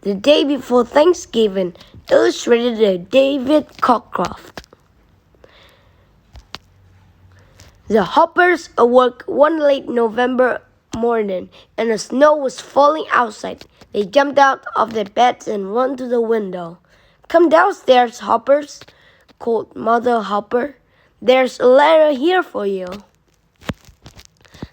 The Day Before Thanksgiving, illustrated by David Cockcroft. The Hoppers awoke one late November morning, and the snow was falling outside. They jumped out of their beds and ran to the window. "Come downstairs, Hoppers," called Mother Hopper. "There's a letter here for you."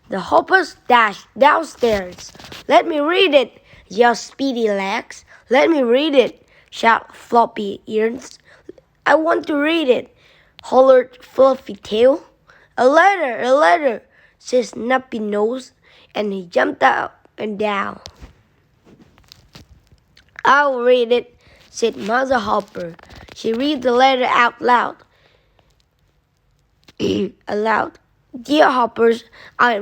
The Hoppers dashed downstairs. "Let me read it," yelled Speedy Legs. "Let me read it," shouted Floppy Ears. "I want to read it," hollered Fluffy Tail. A letter," said Snappy Nose, and he jumped up and down. "I'll read it," said Mother Hopper. She read the letter out loud. "Dear Hoppers, I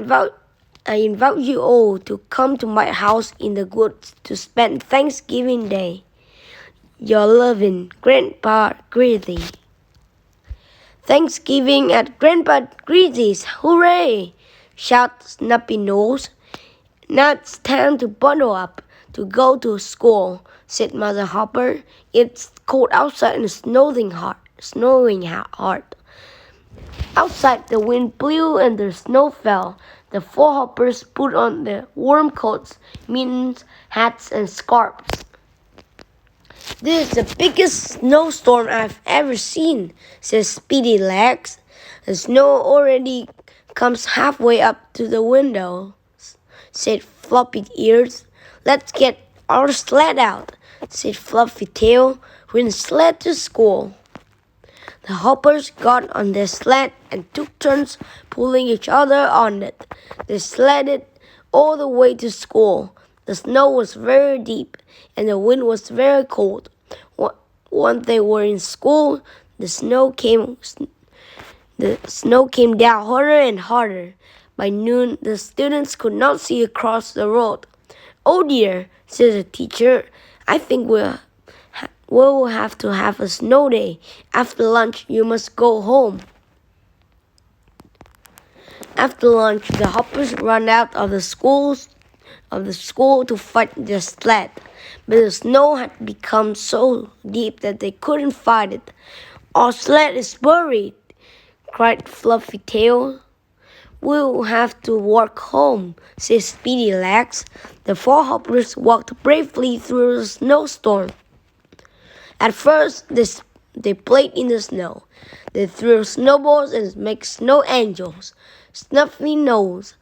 invite you all to come to my house in the woods to spend Thanksgiving Day. Your loving Grandpa Greasy." "Thanksgiving at Grandpa Greasy's, hooray!" shouted Snappy Nose. "Now it's time to bundle up to go to school," said Mother Hopper. "It's cold outside and snowing hard. Outside the wind blew and the snow fell. The four Hoppers put on their warm coats, mittens, hats, and scarves. "This is the biggest snowstorm I've ever seen," said Speedy Legs. "The snow already comes halfway up to the windows," said Floppy Ears. "Let's get our sled out," said Fluffy Tail. "We'll sled to school." The Hoppers got on their sled and took turns pulling each other on it. They sledded all the way to school. The snow was very deep, and the wind was very cold. Once they were in school, the snow came down harder and harder. By noon, the students could not see across the road. "Oh dear," said the teacher. "I think we'll have to have a snow day. After lunch, you must go home." After lunch, the Hoppers ran out of the school to fight their sled, but the snow had become so deep that they couldn't fight it. "Our sled is buried," cried Fluffy Tail. "We'll have to walk home," said Speedy Legs. The four Hoppers walked bravely through the snowstorm. At first, they played in the snow. They threw snowballs and made snow angels. Snappy Nose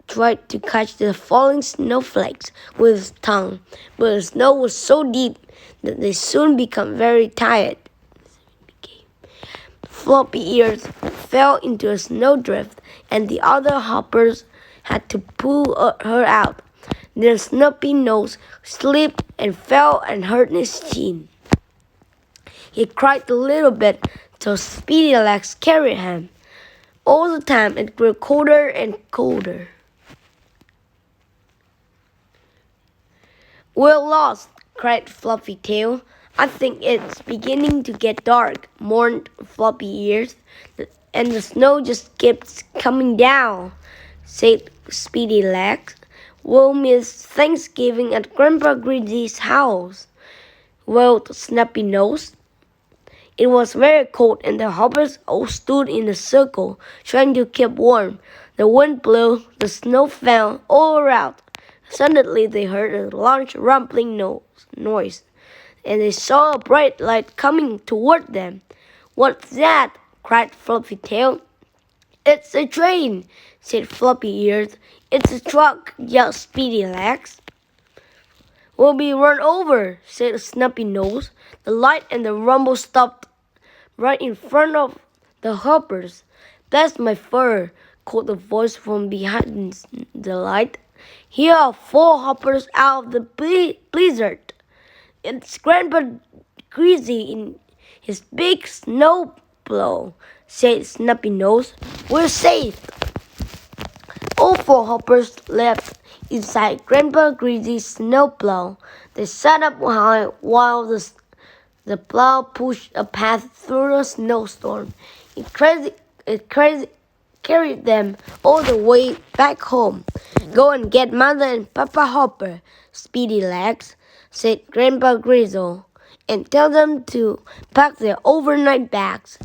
tried to catch the falling snowflakes with his tongue, but the snow was so deep that they soon became very tired. Floppy Ears fell into a snowdrift, and the other Hoppers had to pull her out. Then Snappy Nose slipped and fell and hurt his chin. He cried a little bit till Speedy Legs carried him. All the time it grew colder and colder. "We're lost," cried Fluffy Tail. "I think it's beginning to get dark," mourned Floppy Ears. "And the snow just keeps coming down," said Speedy Legs. "We'll miss Thanksgiving at Grandpa Greasy's house," wailed Snappy Nose. It was very cold, and the Hoppers all stood in a circle, trying to keep warm. The wind blew, the snow fell all around. Suddenly they heard a large rumbling noise, and they saw a bright light coming toward them. "What's that?" cried Fluffy Tail. "It's a train," said Floppy Ears. "It's a truck," yelled Speedy Legs. "We'll be run over," said Snappy Nose. The light and the rumble stopped right in front of the Hoppers. "Bless my fur," called the voice from behind the light. "Here are four Hoppers out of the blizzard. It's Grandpa Greasy in his big snowplow," said Snappy Nose. "We're safe." All four Hoppers left inside Grandpa Greasy's snowplow. They sat up while the plow pushed a path through the snowstorm. It carried them all the way back home. Go and get Mother and Papa Hopper, Speedy Legs, said Grandpa Grizzle, and tell them to pack their overnight bags.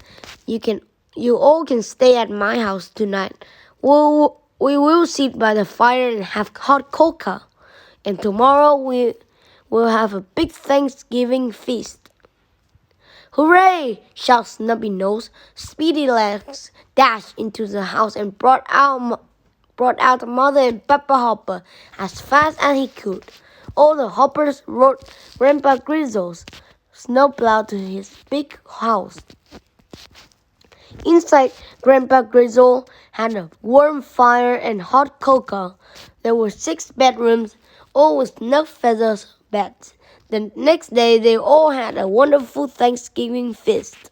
You all can stay at my house tonight. We will sit by the fire and have hot cocoa, and tomorrow we will have a big Thanksgiving feast. Hooray! Shouted Snubby Nose. Speedy Legs dashed into the house and brought out Mother and Papa Hopper as fast as he could. All the Hoppers rode Grandpa Grizzle's snowplow to his big house. Inside, Grandpa Grizzle had a warm fire and hot cocoa. There were 6 bedrooms, all with no feather beds. The next day, they all had a wonderful Thanksgiving feast.